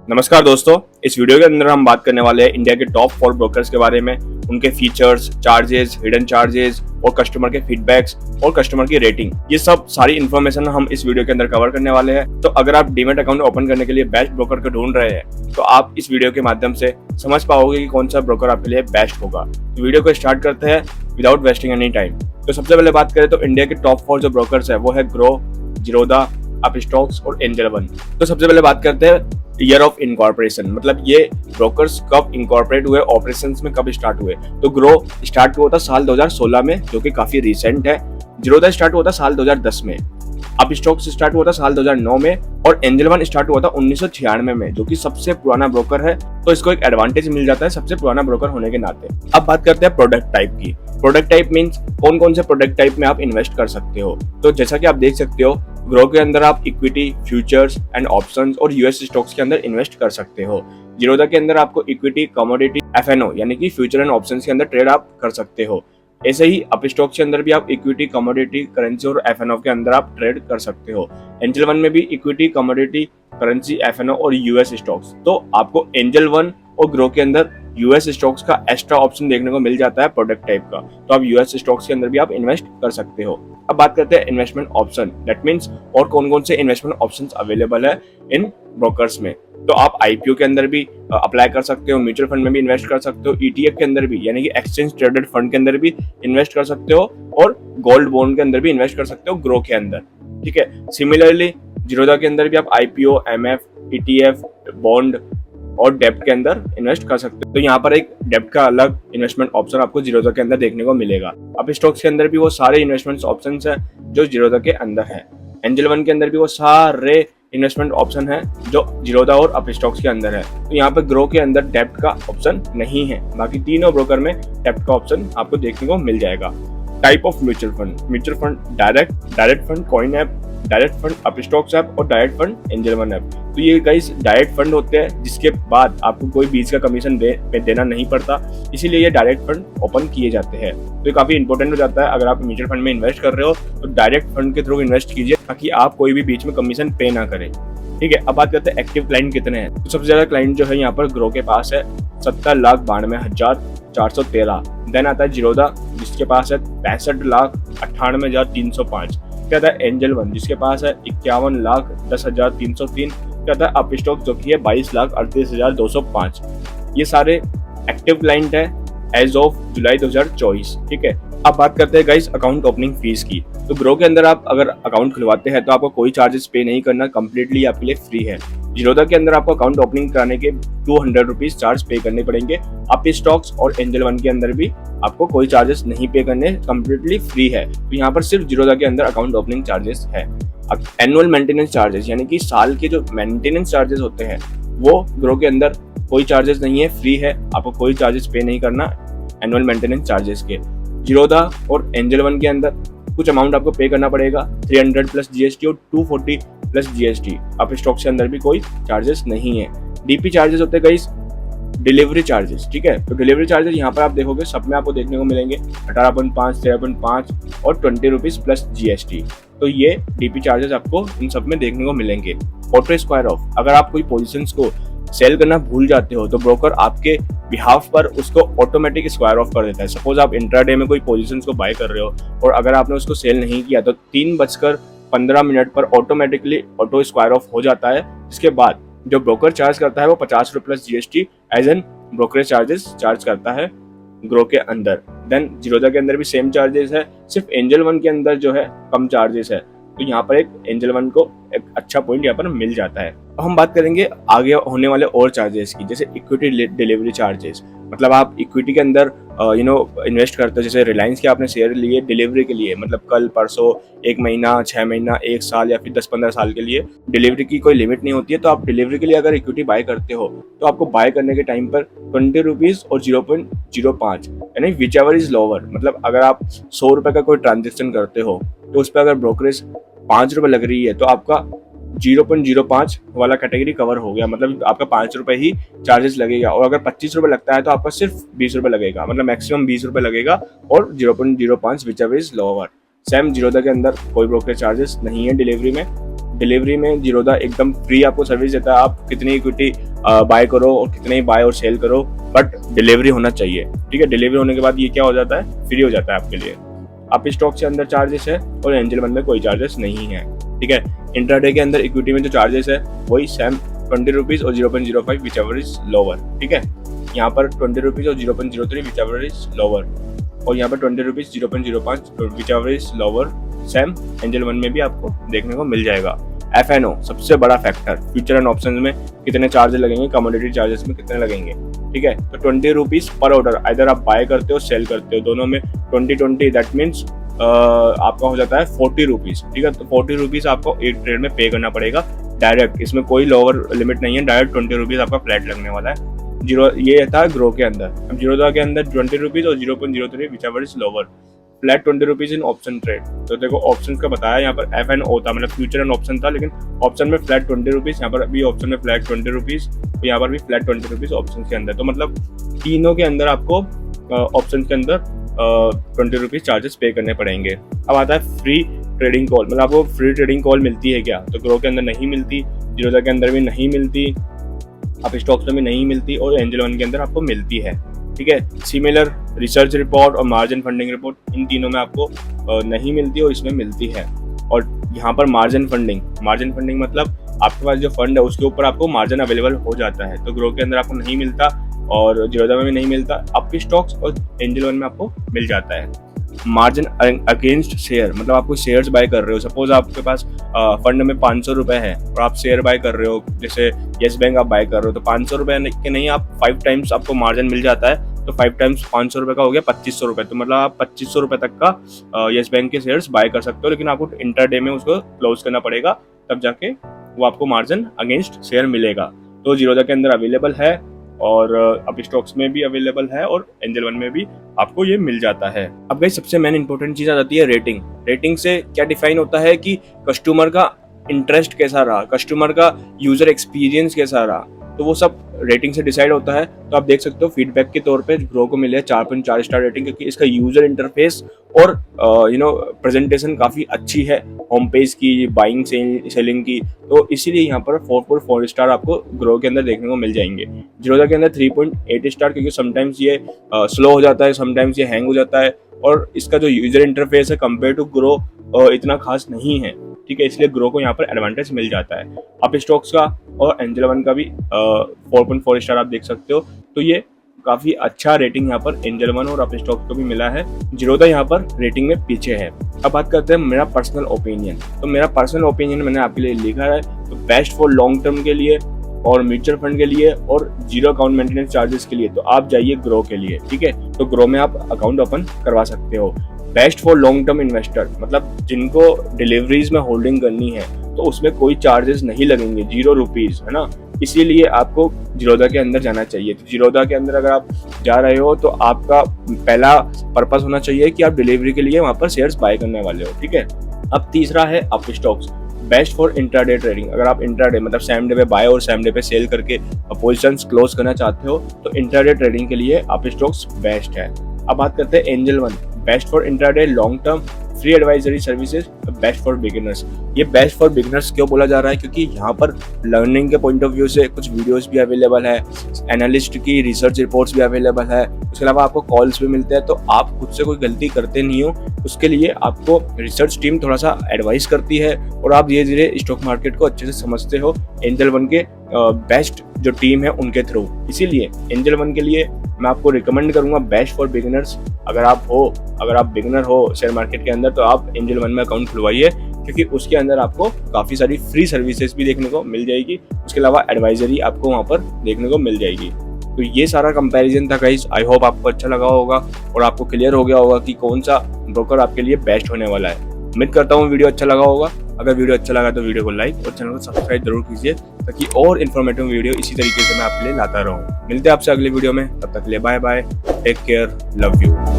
नमस्कार दोस्तों, इस वीडियो के अंदर हम बात करने वाले हैं इंडिया के टॉप 4 ब्रोकर्स के बारे में, उनके फीचर्स, चार्जेस, हिडन चार्जेस और कस्टमर के फीडबैक्स और कस्टमर की रेटिंग। ये सब सारी इन्फॉर्मेशन हम इस वीडियो के अंदर कवर करने वाले हैं। तो अगर आप डीमैट अकाउंट ओपन करने के लिए बेस्ट ब्रोकर को ढूंढ रहे हैं तो आप इस वीडियो के माध्यम से समझ पाओगे कि कौन सा ब्रोकर आपके लिए बेस्ट होगा। तो वीडियो को स्टार्ट करते हैं विदाउट वेस्टिंग एनी टाइम। तो सबसे पहले बात करें तो इंडिया के टॉप 4 जो ब्रोकर्स है वो है ग्रो, जीरोधा, अपस्टॉक्स और एंजल वन। तो सबसे पहले बात करते हैं ईयर ऑफ इनकॉर्पोरेशन, मतलब ये ब्रोकर्स कब इनकॉर्पोरेट हुए, ऑपरेशंस में कब स्टार्ट हुए। तो ग्रो स्टार्ट हुआ था साल 2016 में, जो कि काफी रिसेंट है। जीरोधा स्टार्ट हुआ था साल 2010 में, अपस्टॉक्स स्टार्ट हुआ था साल 2009 में और एंजल वन स्टार्ट हुआ था 1996 में, जो कि सबसे पुराना ब्रोकर है। तो इसको एक एडवांटेज मिल जाता है सबसे पुराना ब्रोकर होने के नाते। अब बात करते हैं प्रोडक्ट टाइप की। प्रोडक्ट टाइप मींस कौन कौन से प्रोडक्ट टाइप में आप इन्वेस्ट कर सकते हो। तो जैसा कि आप देख सकते हो, ग्रो के अंदर आप इक्विटी, फ्यूचर्स एंड ऑप्शंस और यूएस स्टॉक्स के अंदर इन्वेस्ट कर सकते हो। जीरोधा के अंदर आपको इक्विटी, कमोडिटी, एफएनओ यानी कि फ्यूचर एंड ऑप्शंस के अंदर ट्रेड आप कर सकते हो। ऐसे ही अपस्टॉक के अंदर भी आप इक्विटी, कमोडिटी, करेंसी और एफएनओ के अंदर आप ट्रेड कर सकते हो। एंजल वन में भी इक्विटी, कमोडिटी, करेंसी, एफएनओ और यूएस स्टॉक्स। तो आपको एंजल वन और ग्रो के अंदर यूएस स्टॉक्स का एक्स्ट्रा ऑप्शन देखने को मिल जाता है प्रोडक्ट टाइप का। तो आप यूएस स्टॉक्स के अंदर भी आप इन्वेस्ट कर सकते हो। अब बात करते हैं इन्वेस्टमेंट ऑप्शन, दैट मींस और कौन कौन से इन्वेस्टमेंट ऑप्शंस अवेलेबल है इन ब्रोकर्स में। तो आप आईपीओ के अंदर भी अप्लाई कर सकते हो, म्यूचुअल फंड में भी इन्वेस्ट कर सकते हो, ईटीएफ के अंदर भी यानी कि एक्सचेंज ट्रेडेड फंड के अंदर भी इन्वेस्ट कर सकते हो और गोल्ड बॉन्ड के अंदर भी इन्वेस्ट कर सकते हो ग्रो के अंदर। ठीक है, सिमिलरली जीरोधा के अंदर भी आप आईपीओ, एमएफ, ईटीएफ, बॉन्ड और डेब्ट के अंदर इन्वेस्ट कर सकते हो। तो यहाँ पर एक डेब्ट का अलग इन्वेस्टमेंट ऑप्शन आपको जीरोधा के अंदर देखने को मिलेगा। अब स्टॉक्स के अंदर भी वो सारे इन्वेस्टमेंट ऑप्शन है जो जीरोधा के अंदर है। एंजल वन के अंदर भी वो सारे इन्वेस्टमेंट ऑप्शन है जो जीरोधा और अपस्टॉक्स के अंदर है। तो यहाँ पे ग्रो के अंदर डेब्ट का ऑप्शन नहीं है, बाकी तीनों ब्रोकर में डेब्ट का ऑप्शन आपको देखने को मिल जाएगा। Type of mutual fund direct fund, coin app, direct fund Upstox app और direct fund Angel One app. तो ये गाइस डायरेक्ट फंड होते हैं जिसके बाद आपको कोई बीच का कमीशन देना नहीं पड़ता, इसीलिए ये डायरेक्ट फंड ओपन किए जाते हैं। तो ये काफी इंपॉर्टेंट हो जाता है। अगर आप म्यूचुअल फंड में इन्वेस्ट कर रहे हो तो डायरेक्ट फंड के थ्रू इन्वेस्ट कीजिए ताकि आप कोई भी बीच में कमीशन पे ना करें। ठीक है, अब बात करते हैं एक्टिव क्लाइंट कितने हैं। तो सबसे ज्यादा क्लाइंट जो है यहाँ पर ग्रो के पास है 70,92,413। देन आता है जीरोधा जिसके पास है 65,98,305। क्या था एंजल वन जिसके पास है 51,10,303। क्या था अपस्टॉक जो कि है 22,38,205। ये सारे एक्टिव क्लाइंट है एज ऑफ जुलाई 2024। ठीक है, अब बात करते हैं गाइस अकाउंट ओपनिंग फीस की। तो ग्रो के अंदर आप अगर अकाउंट खुलवाते हैं तो आपको कोई चार्जेस पे नहीं करना, कंप्लीटली आपके लिए फ्री है। जीरोधा के अंदर आपको अकाउंट ओपनिंग कराने के 200 रुपीज चार्ज पे करने पड़ेंगे। अपस्टॉक्स और एंजल वन के अंदर भी आपको कोई चार्जेस नहीं पे करने, कंप्लीटली फ्री है। तो यहाँ पर सिर्फ जीरोधा के अंदर अकाउंट ओपनिंग चार्जेस है। अब एनुअल मेंटेनेंस चार्जेस यानी कि साल के जो मेंटेनेंस चार्जेस होते हैं वो ग्रो के अंदर कोई चार्जेस नहीं है, फ्री है, आपको कोई चार्जेस पे नहीं करना एनुअल मेंटेनेंस चार्जेस के। जीरोधा और एंजल वन के अंदर कुछ अमाउंट आपको पे करना पड़ेगा, 300 प्लस जीएसटी और 240 प्लस जीएसटी। अपस्टॉक के अंदर भी कोई चार्जेस नहीं है। डीपी चार्जेस होते हैं गाइस डिलीवरी चार्जेस। ठीक है, तो डिलीवरी चार्जेस यहाँ पर आप देखोगे सब में आपको देखने को मिलेंगे 18.5, 13.5 और 20 रुपीज प्लस जीएसटी। तो ये डीपी चार्जेस आपको इन सब में देखने को मिलेंगे। ऑटो स्क्वायर ऑफ, अगर आप कोई पोजीशंस को सेल करना भूल जाते हो तो ब्रोकर आपके बिहाफ पर उसको ऑटोमेटिक स्क्वायर ऑफ कर देता है। सपोज आप इंट्राडे में कोई पोजीशंस को बाय कर रहे हो और अगर आपने उसको सेल नहीं किया तो 3:15 पर ऑटोमेटिकली ऑटो स्क्वायर ऑफ हो जाता है। इसके बाद जो ब्रोकर चार्ज करता है वो 50 रुपये plus GST as an brokerage charges charge करता है ग्रो के अंदर। देन जीरोधा के अंदर भी सेम चार्जेस है, सिर्फ एंजल वन के अंदर जो है कम चार्जेस है। तो यहाँ पर एक एंजल वन को एक अच्छा पॉइंट यहाँ पर मिल जाता है। अब हम बात करेंगे आगे होने वाले और चार्जेस की, जैसे इक्विटी डिलीवरी चार्जेस। मतलब आप इक्विटी के अंदर इन्वेस्ट करते हो, जैसे रिलायंस के आपने शेयर लिए डिलीवरी के लिए, मतलब कल परसों, 1 महीना, 6 महीना, 1 साल या फिर 10-15 साल के लिए। डिलीवरी की कोई लिमिट नहीं होती है। तो आप डिलीवरी के लिए अगर इक्विटी बाय करते हो तो आपको बाय करने के टाइम पर 20 रुपीज और 0.05 यानी विच एवर इज लोअर। मतलब अगर आप 100 रुपए का कोई ट्रांजेक्शन करते हो तो उस पर अगर ब्रोकरेज 5 रुपए लग रही है तो आपका 0.05 वाला कैटेगरी कवर हो गया, मतलब आपका 5 रुपए ही चार्जेस लगेगा। और अगर 25 रुपए लगता है तो आपका सिर्फ 20 रुपए लगेगा, मतलब मैक्सिमम 20 रुपए लगेगा और 0.05 which ever is lower. Same Zerodha के अंदर कोई ब्रोकरेज चार्जेस नहीं है डिलीवरी में। डिलीवरी में जीरोधा एकदम फ्री आपको सर्विस देता है। आप कितनी इक्विटी बाय करो और कितने ही बाय और सेल करो, बट डिलीवरी होना चाहिए, ठीक है। डिलीवरी होने के बाद ये क्या हो जाता है, फ्री हो जाता है आपके लिए। आप स्टॉक के अंदर चार्जेस है और एंजल वन में कोई चार्जेस नहीं है, ठीक है। इंट्राडे के अंदर इक्विटी में जो चार्जेस है वही सेम 20 रुपीज और 0.05 विच एवर इज लोअर, ठीक है। यहाँ पर 20 रुपीज और 0.03 विच एवर इज लोअर, और यहाँ पर 20 rupees 0.05 which ever is lower same angel one में भी आपको देखने को मिल जाएगा। FNO सबसे बड़ा फैक्टर, फ्यूचर एंड ऑप्शंस में कितने चार्जेस लगेंगे, कमोडिटी चार्जेस में कितने लगेंगे, ठीक है। तो 20 रुपीज पर ऑर्डर, इधर आप बाय करते हो सेल करते हो, दोनों में 20 दैट मीन्स आपका हो जाता है 40 रुपीज, ठीक है। तो 40 रुपीज आपको एक ट्रेड में पे करना पड़ेगा डायरेक्ट, इसमें कोई लोअर लिमिट नहीं है, डायरेक्ट 20 रुपीज आपका फ्लैट लगने वाला है। ये था ग्रो के अंदर। अब जीरोधा के अंदर 20 रुपीज और 0.03 which ever is lower, flat 20 rupees in option trade. तो देखो ऑप्शन का बताया, यहाँ पर FNO था, मतलब फ्यूचर एंड ऑप्शन था, लेकिन ऑप्शन में फ्लैट 20 रुपीज, यहाँ पर भी ऑप्शन में फ्लैट 20 रुपीज, तो यहाँ पर भी फ्लैट 20 रुपीज ऑप्शन के अंदर। तो मतलब तीनों के अंदर आपको ऑप्शन के अंदर 20 रुपीज चार्जेस पे करने पड़ेंगे। अब आता है फ्री ट्रेडिंग कॉल, मतलब आपको फ्री ट्रेडिंग कॉल मिलती है क्या, तो ग्रो के अंदर नहीं मिलती, जीरोधा के अंदर भी नहीं मिलती, आप स्टॉक्स में भी नहीं मिलती, और एंजल वन के अंदर आपको मिलती है, ठीक है। सिमिलर रिसर्च रिपोर्ट और मार्जिन फंडिंग रिपोर्ट, इन तीनों में आपको नहीं मिलती और इसमें मिलती है। और यहाँ पर मार्जिन फंडिंग मतलब आपके पास जो फंड है उसके ऊपर आपको मार्जिन अवेलेबल हो जाता है, तो ग्रो के अंदर आपको नहीं मिलता और जीरोधा में भी नहीं मिलता, आपके स्टॉक्स और एंजल वन में आपको मिल जाता है। मार्जिन अगेंस्ट शेयर, मतलब आप कोई शेयर्स बाय कर रहे हो, सपोज आपके पास फंड में 500 रुपए है और आप शेयर बाय कर रहे हो, जैसे येस बैंक आप बाय कर रहे हो, तो 500 रुपए के नहीं, आप 5 टाइम्स आपको मार्जिन मिल जाता है, तो 5 टाइम्स 500 रुपए का हो गया 2500 रुपए, तो मतलब आप 2500 रुपए तक का येस बैंक के शेयर्स बाय कर सकते हो, लेकिन आपको इंट्राडे में उसको क्लोज करना पड़ेगा, तब जाके वो आपको मार्जिन अगेंस्ट शेयर मिलेगा। तो जीरोधा के अंदर अवेलेबल है और अब स्टॉक्स में भी अवेलेबल है और एंजल वन में भी आपको ये मिल जाता है। अब गाइस सबसे मेन इंपॉर्टेंट चीज आ जाती है रेटिंग। रेटिंग से क्या डिफाइन होता है कि कस्टमर का इंटरेस्ट कैसा रहा, कस्टमर का यूजर एक्सपीरियंस कैसा रहा, तो वो सब रेटिंग से डिसाइड होता है। तो आप देख सकते हो फीडबैक के तौर पे ग्रो को मिले 4.4 स्टार रेटिंग, क्योंकि इसका यूजर इंटरफेस और प्रेजेंटेशन काफी अच्छी है, होम पेज की, बाइंग सेलिंग की, तो इसीलिए यहाँ पर 4.4 स्टार आपको ग्रो के अंदर देखने को मिल जाएंगे। जीरोधा के अंदर 3.8 स्टार, क्योंकि समटाइम्स ये स्लो हो जाता है, समटाइम्स ये हैंग हो जाता है, और इसका जो यूजर इंटरफेस है कंपेयर टू ग्रो इतना खास नहीं है, ठीक है, इसलिए ग्रो को यहाँ पर एडवांटेज मिल जाता है। आप स्टॉक्स का और एंजल वन का भी 4.4 स्टार आप देख सकते हो, तो ये काफी अच्छा रेटिंग यहाँ पर एंजल वन और आप स्टॉक्स को भी मिला है। जीरोधा यहाँ पर रेटिंग में पीछे है। अब बात करते हैं मेरा पर्सनल ओपिनियन। तो मेरा पर्सनल ओपिनियन मैंने आपके लिए लिखा है, तो बेस्ट फॉर लॉन्ग टर्म के लिए और म्यूचुअल फंड के लिए और जीरो अकाउंट मेंटेनेंस चार्जेस के लिए तो आप जाइए ग्रो के लिए, ठीक है। तो ग्रो में आप अकाउंट ओपन करवा सकते हो। Best for long term investor, मतलब जिनको डिलीवरीज में होल्डिंग करनी है तो उसमें कोई चार्जेस नहीं लगेंगे, 0 रुपीज, है ना, इसीलिए आपको जीरोधा के अंदर जाना चाहिए। तो जीरोधा के अंदर अगर आप जा रहे हो तो आपका पहला पर्पस होना चाहिए कि आप डिलीवरी के लिए वहां पर शेयर्स बाय करने वाले हो, ठीक है। अब तीसरा है up stocks, best for intraday trading. अगर आप इंट्राडे मतलब सेम डे पे बाय और सेम डे पे सेल करके पोजीशंस क्लोज करना चाहते हो तो इंट्राडे ट्रेडिंग के लिए अप स्टॉक्स बेस्ट है। अब बात करते हैं angel one, best for intraday long term free advisory services, best for beginners. ये बेस्ट फॉर बिगिनर्स क्यों बोला जा रहा है, क्योंकि यहाँ पर लर्निंग के पॉइंट ऑफ व्यू से कुछ वीडियोस भी अवेलेबल है, एनालिस्ट की रिसर्च रिपोर्ट्स भी अवेलेबल है, उसके अलावा आपको कॉल्स भी मिलते हैं। तो आप खुद से कोई गलती करते नहीं हो, उसके लिए आपको रिसर्च टीम थोड़ा सा एडवाइस करती है और आप धीरे धीरे स्टॉक मार्केट को अच्छे से समझते हो एंजल वन के बेस्ट जो टीम है उनके थ्रू। इसीलिए एंजल वन के लिए मैं आपको रिकमेंड करूंगा बेस्ट फॉर बिगिनर्स। अगर आप बिगिनर हो शेयर मार्केट के अंदर तो आप एंजल वन में अकाउंट खुलवाइए, क्योंकि उसके अंदर आपको काफ़ी सारी फ्री सर्विसेज भी देखने को मिल जाएगी, उसके अलावा एडवाइजरी आपको वहाँ पर देखने को मिल जाएगी। तो ये सारा कंपैरिजन था गाइस, आई होप आपको अच्छा लगा होगा और आपको क्लियर हो गया होगा कि कौन सा ब्रोकर आपके लिए बेस्ट होने वाला है। उम्मीद करता हूँ वीडियो अच्छा लगा होगा। अगर वीडियो अच्छा लगा तो वीडियो को लाइक और चैनल को सब्सक्राइब जरूर कीजिए, ताकि और इन्फॉर्मेटिव वीडियो इसी तरीके से मैं आपके लिए लाता रहूँ। मिलते हैं आपसे अगले वीडियो में, तब तक के लिए bye bye, take care, love you.